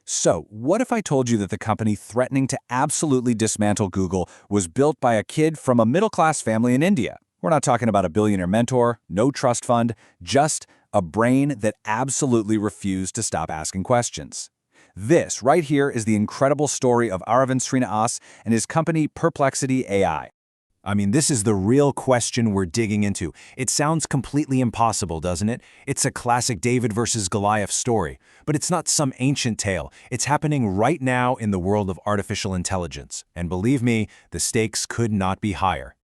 So, what if I told you that the company threatening to absolutely dismantle Google was built by a kid from a middle-class family in India? We're not talking about a billionaire mentor, no trust fund, just a brain that absolutely refused to stop asking questions. This right here is the incredible story of Aravind Srinivas and his company Perplexity AI. I mean, this is the real question we're digging into. It sounds completely impossible, doesn't it? It's a classic David versus Goliath story. But it's not some ancient tale. It's happening right now in the world of artificial intelligence. And believe me, the stakes could not be higher.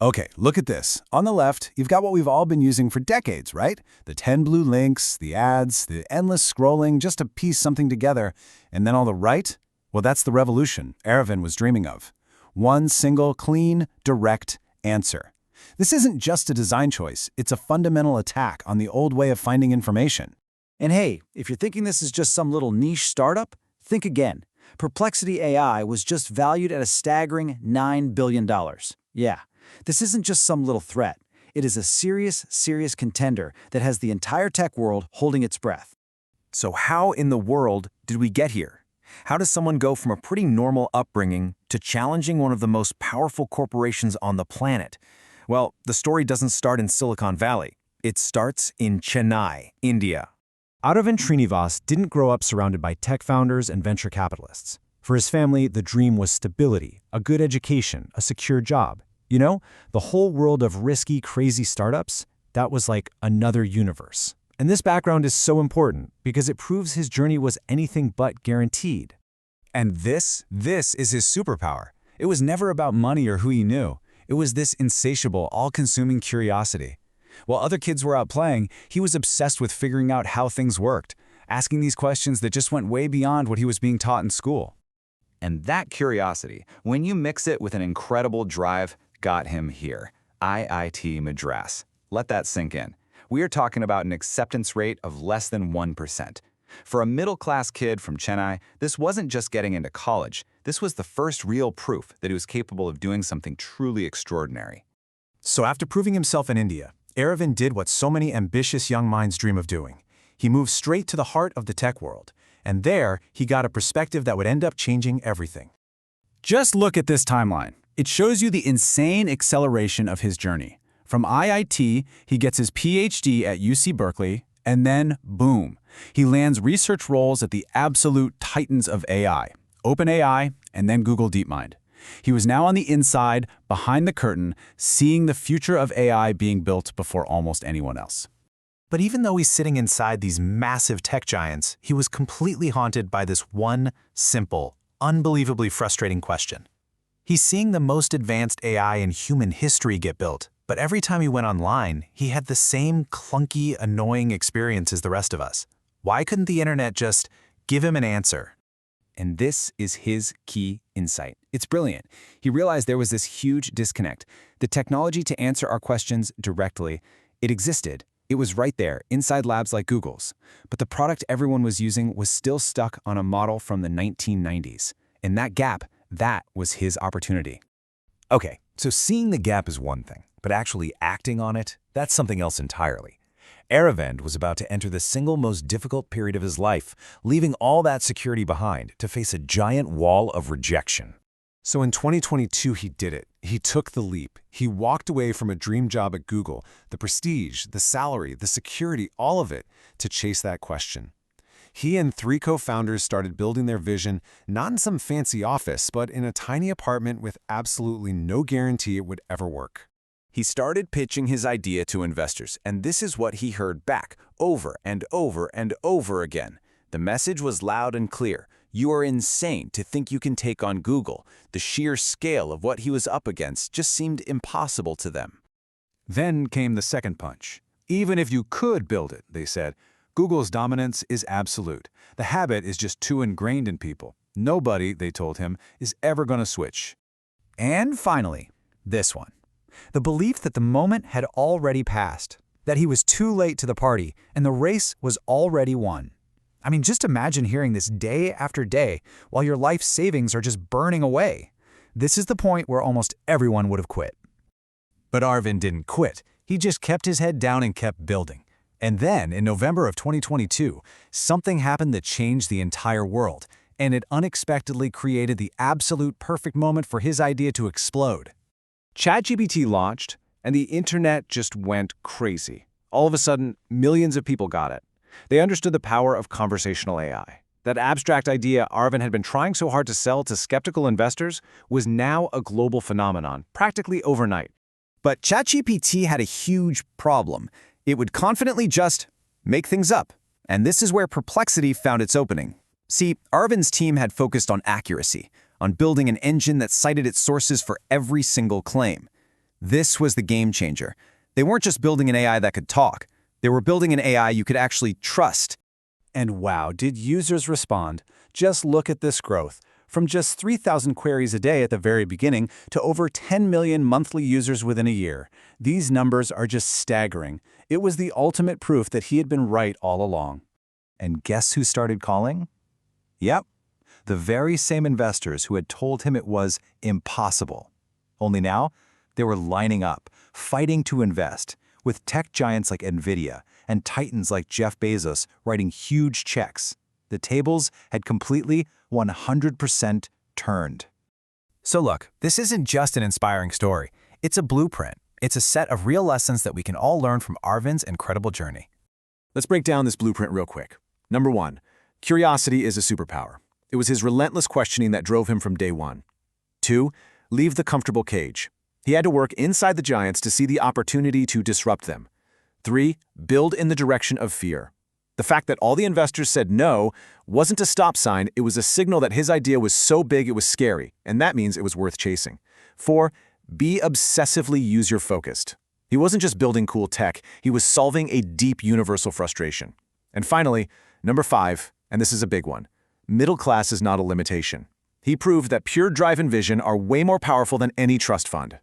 Okay, look at this. On the left, you've got what we've all been using for decades, right? The 10 blue links, the ads, the endless scrolling just to piece something together. And then on the right? Well, that's the revolution Aravind was dreaming of. One single, clean, direct answer. This isn't just a design choice, it's a fundamental attack on the old way of finding information. And hey, if you're thinking this is just some little niche startup, think again. Perplexity AI was just valued at a staggering $9 billion. Yeah, this isn't just some little threat. It is a serious contender that has the entire tech world holding its breath. So how in the world did we get here? How does someone go from a pretty normal upbringing to challenging one of the most powerful corporations on the planet? Well, the story doesn't start in Silicon Valley. It starts in Chennai, India. Aravind Srinivas didn't grow up surrounded by tech founders and venture capitalists. For his family, the dream was stability, a good education, a secure job. You know, the whole world of risky, crazy startups, that was like another universe. And this background is so important because it proves his journey was anything but guaranteed. And this is his superpower. It was never about money or who he knew. It was this insatiable, all-consuming curiosity. While other kids were out playing, he was obsessed with figuring out how things worked, asking these questions that just went way beyond what he was being taught in school. And that curiosity, when you mix it with an incredible drive, got him here. IIT Madras. Let that sink in. We are talking about an acceptance rate of less than 1%. For a middle-class kid from Chennai, this wasn't just getting into college. This was the first real proof that he was capable of doing something truly extraordinary. So after proving himself in India, Aravind did what so many ambitious young minds dream of doing. He moved straight to the heart of the tech world. And there, he got a perspective that would end up changing everything. Just look at this timeline. It shows you the insane acceleration of his journey. From IIT, he gets his PhD at UC Berkeley, and then, boom, he lands research roles at the absolute titans of AI, OpenAI, and then Google DeepMind. He was now on the inside, behind the curtain, seeing the future of AI being built before almost anyone else. But even though he's sitting inside these massive tech giants, he was completely haunted by this one simple, unbelievably frustrating question. He's seeing the most advanced AI in human history get built, but every time he went online, he had the same clunky, annoying experience as the rest of us. Why couldn't the internet just give him an answer? And this is his key insight. It's brilliant. He realized there was this huge disconnect. The technology to answer our questions directly, it existed. It was right there, inside labs like Google's. But the product everyone was using was still stuck on a model from the 1990s. And that gap, that was his opportunity. Okay, so seeing the gap is one thing, but actually acting on it, that's something else entirely. Aravind was about to enter the single most difficult period of his life, leaving all that security behind to face a giant wall of rejection. So in 2022, he did it. He took the leap. He walked away from a dream job at Google, the prestige, the salary, the security, all of it, to chase that question. He and 3 co-founders started building their vision, not in some fancy office, but in a tiny apartment with absolutely no guarantee it would ever work. He started pitching his idea to investors, and this is what he heard back over and over and over again. The message was loud and clear. You are insane to think you can take on Google. The sheer scale of what he was up against just seemed impossible to them. Then came the second punch. Even if you could build it, they said, Google's dominance is absolute. The habit is just too ingrained in people. Nobody, they told him, is ever going to switch. And finally, this one. The belief that the moment had already passed, that he was too late to the party, and the race was already won. I mean, just imagine hearing this day after day while your life savings are just burning away. This is the point where almost everyone would have quit. But Aravind didn't quit. He just kept his head down and kept building. And then, in November of 2022, something happened that changed the entire world, and it unexpectedly created the absolute perfect moment for his idea to explode. ChatGPT launched, and the internet just went crazy. All of a sudden, millions of people got it. They understood the power of conversational AI. That abstract idea Aravind had been trying so hard to sell to skeptical investors was now a global phenomenon, practically overnight. But ChatGPT had a huge problem. It would confidently just make things up. And this is where Perplexity found its opening. See, Arvind's team had focused on accuracy, on building an engine that cited its sources for every single claim. This was the game changer. They weren't just building an AI that could talk. They were building an AI you could actually trust. And wow, did users respond? Just look at this growth. From just 3,000 queries a day at the very beginning to over 10 million monthly users within a year. These numbers are just staggering. It was the ultimate proof that he had been right all along. And guess who started calling? Yep, the very same investors who had told him it was impossible. Only now, they were lining up, fighting to invest, with tech giants like NVIDIA and titans like Jeff Bezos writing huge checks. The tables had completely 100% turned. So look, this isn't just an inspiring story. It's a blueprint. It's a set of real lessons that we can all learn from Arvind's incredible journey. Let's break down this blueprint real quick. Number 1, curiosity is a superpower. It was his relentless questioning that drove him from day one. 2, leave the comfortable cage. He had to work inside the giants to see the opportunity to disrupt them. 3, build in the direction of fear. The fact that all the investors said no wasn't a stop sign, it was a signal that his idea was so big it was scary, and that means it was worth chasing. 4, be obsessively user-focused. He wasn't just building cool tech, he was solving a deep universal frustration. And finally, number 5, and this is a big one, middle class is not a limitation. He proved that pure drive and vision are way more powerful than any trust fund.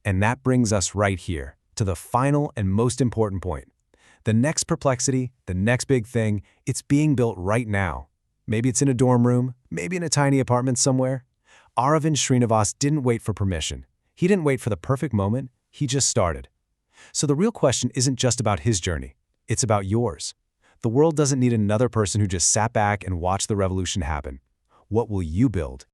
And that brings us right here to the final and most important point. The next Perplexity, the next big thing, it's being built right now. Maybe it's in a dorm room, maybe in a tiny apartment somewhere. Aravind Srinivas didn't wait for permission. He didn't wait for the perfect moment, he just started. So the real question isn't just about his journey, it's about yours. The world doesn't need another person who just sat back and watched the revolution happen. What will you build